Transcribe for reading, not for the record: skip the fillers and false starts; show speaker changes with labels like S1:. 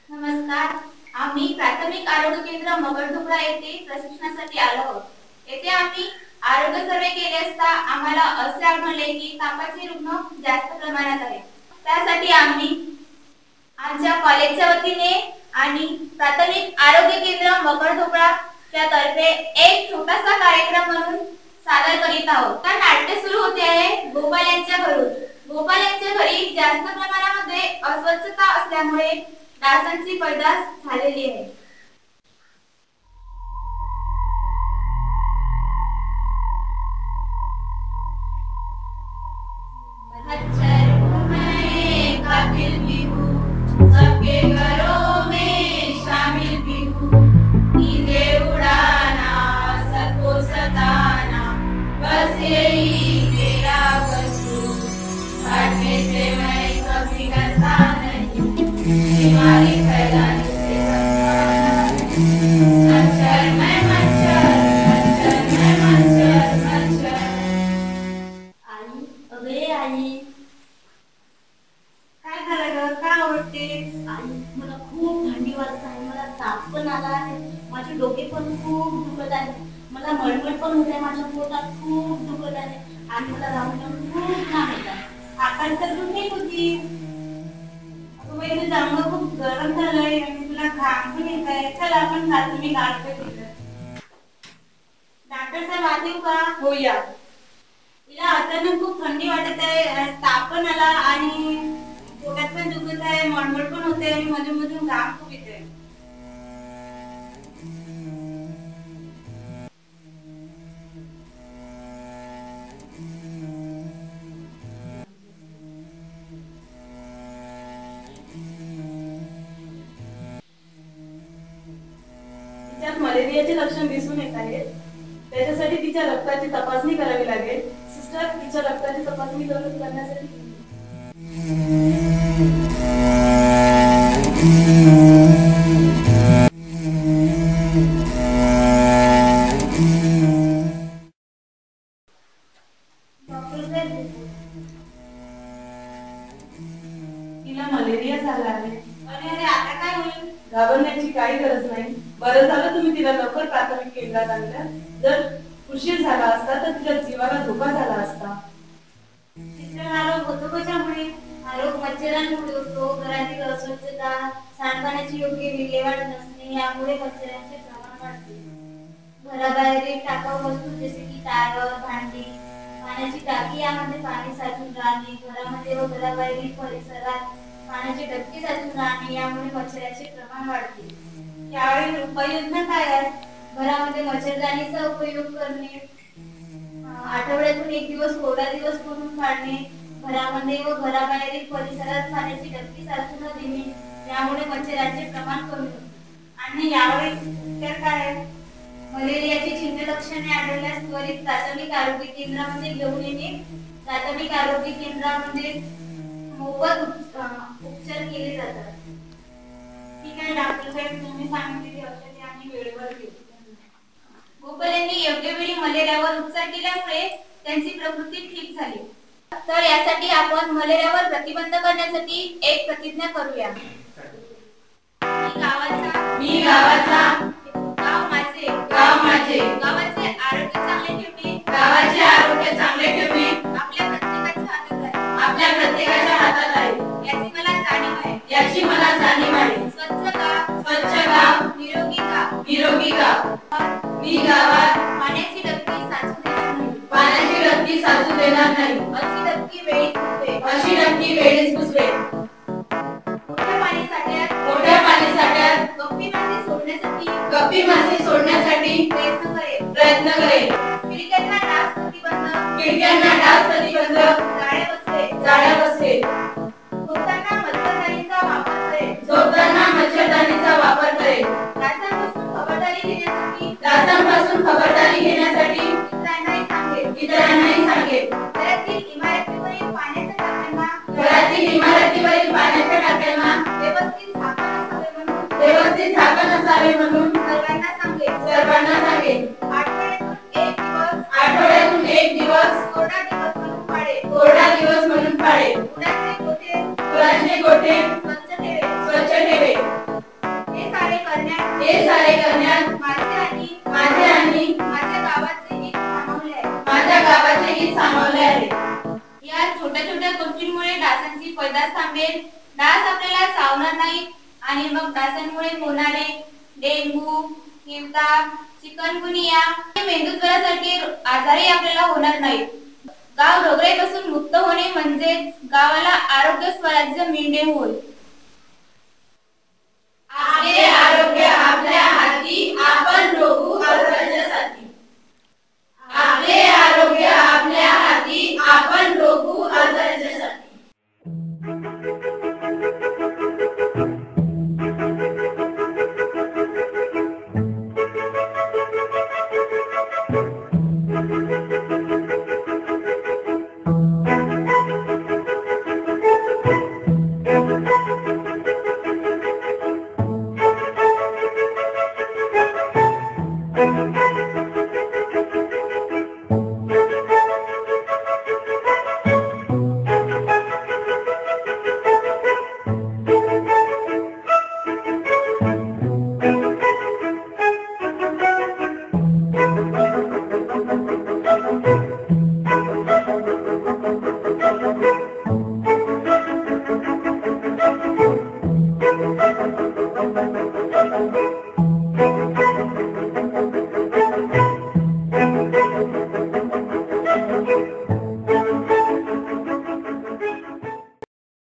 S1: नमस्कार, आम्ही प्राथमिक आरोग्य केंद्र मगरढोकळा येथे प्रशिक्षणासाठी आलो आहोत। येथे आम्ही आरोग्य सर्वे केले असता आम्हाला असे आढळले की तापाचे रुग्ण जास्त प्रमाणात आहेत। त्यासाठी आम्ही आमच्या कॉलेजच्या वतीने आणि प्राथमिक आरोग्य केंद्र मगरढोकळा च्या तर्फे एक छोटासा कार्यक्रम म्हणून सादर करीत आहोत। तर नाट्य सुरू होते आहे गोपाल यांच्या घरून। गोपाल यांच्या घरी जास्त प्रमाणामध्ये अस्वच्छता असल्यामुळे डासांची पैदास झालेली आहे। सबके घरों में शामिल भी हूँ, ईदे उड़ाना सबको सताना, बस यही मेरा वसूल, भागने से मैं कभी डरता नहीं, बीमारी फैलाने से मच्छर मैं मच्छर, मच्छर मैं मच्छर, मच्छर। आई, अबे आई, काय झालं ग? काय आवडते? आई, मला खूप थंडी वाजत आहे, मला ताप पण आला आहे, माझे डोके पण खूप दुखत आहे, मला मळमळ पण होते, माझ्या पोटात खूप दुखत आहे आणि मला राहून खूप घाम येत आहे। आकाश तर तुम्ही होती अगं बाई, तुझं अंग खूप गरम झालंय आणि तुला घाम पण येत आहे। चल आपण प्राथमिक आरोग्य केंद्र। डॉक्टर साहेब आत येऊ का? हो या। तिला अचानक खूप थंडी वाटत आहे, ताप पण आला आणि पोटात पण दुखत आहे, मळमळ पण होते आणि मधून मधून घाम खूप येते।
S2: तिच्यात मलेरियाचे लक्षण दिसून येत आहेत, त्याच्यासाठी तिच्या रक्ताची तपासणी करावी लागेल। सिस्टर, तिच्या रक्ताची तपासणी करण्यासाठी तिला मलेरिया झाला आहे।
S1: अरे अरे, आता काय होईल?
S2: घाबरण्याची काही गरज नाही। बरं झालं तुम्ही तिला लवकर प्राथमिक केंद्रात आणलं, जर उशीर झाला असता तर तिच्या जीवाला धोका झाला असता।
S1: हा रोग होतो कशामुळे? हा रोग मच्छरांमुळे होतो। घरातील अस्वच्छता, सांडपाण्याची योग्य विल्हेवाट नसणे यामुळे मच्छरांचे प्रमाण वाढते। घराबाहेरील टाकाऊ वस्तू जसे की टायर, भांडी, पाण्याची टाकी यामध्ये पाणी साचून राहणे, घरामध्ये व घराबाहेरील परिसरात पाण्याची डबकी साचून राहणे यामुळे मच्छरांचे प्रमाण वाढते। यावेळी उपाययोजना काय आहेत? घरामध्ये मच्छरदाणीचा उपयोग करणे, आठवड्यातून एक दिवस कोरडा दिवस म्हणून काढणे, घरामध्ये व घराबाहेरील परिसरात पाण्याची डबकी साचू न देणे यामुळे मच्छरांचे प्रमाण कमी होते। आणि यावेळी उपचार काय आहेत? मलेरियाची चिन्ह लक्षणे आढळल्यास त्वरित प्राथमिक आरोग्य केंद्रामध्ये घेऊन येणे। प्राथमिक आरोग्य केंद्रामध्ये मोफत उपचार केले जातात। ठीक आहे डॉक्टर साहेब, तुम्ही सांगितलेली औषधे आम्ही वेळेवर घेऊ। गोपाल यांनी योग्य वेळी मलेरियावर उपचार केल्यामुळे त्यांची प्रकृती ठीक झाली। तर यासाठी आपण मलेरियावर प्रतिबंध करण्यासाठी एक प्रतिज्ञा करूया। मी गावाचा गाव माझे गावाचे आरोग्य चांगले ठेवणे आपल्या प्रत्येकाच्या हातात आहे याची मला जाणीव आहे। स्वच्छ गाव निरोगी गाव। मी गावात पाण्याची डबकी साचू देणार नाही, अशी डबकी वेळीच बुजवेल। मोठ्या पाणीसाठ्यात गप्पी मासे सोडण्यासाठी प्रयत्न करेल। खिडक्यांना डास प्रतिबंध जाळ्या बसवेल। झोपताना मच्छरदाणीचा वापर करेल। डासांपासून खबरदारी घेण्यासाठी
S2: गोठे
S1: स्वच्छ ठेवे. हे सारे करण्यात माझे आणि माझ्या गावाचे हित सामावले आहे. या छोट्या छोट्या गोष्टींमुळे डासांची पैदास थांबेल. डास आपल्याला चावणार नाहीत आणि मग डासांमुळे होणारे डेंग्यू, हिवताप, चिकनगुनिया, मेंदूज्वरासारखे आजारही आपल्याला होणार नाहीत. गाव रोगराईपासून मुक्त होणे म्हणजे गावाला आरोग्य स्वराज्य मिळणे होय. आपले आरोग्य आपल्या हाती, आपण रोगू आरोग्याच्या साथी. आपले आरोग्य आपल्या हाती, आपण रोगू आरोग्याच्या साथी.
S3: Thank you.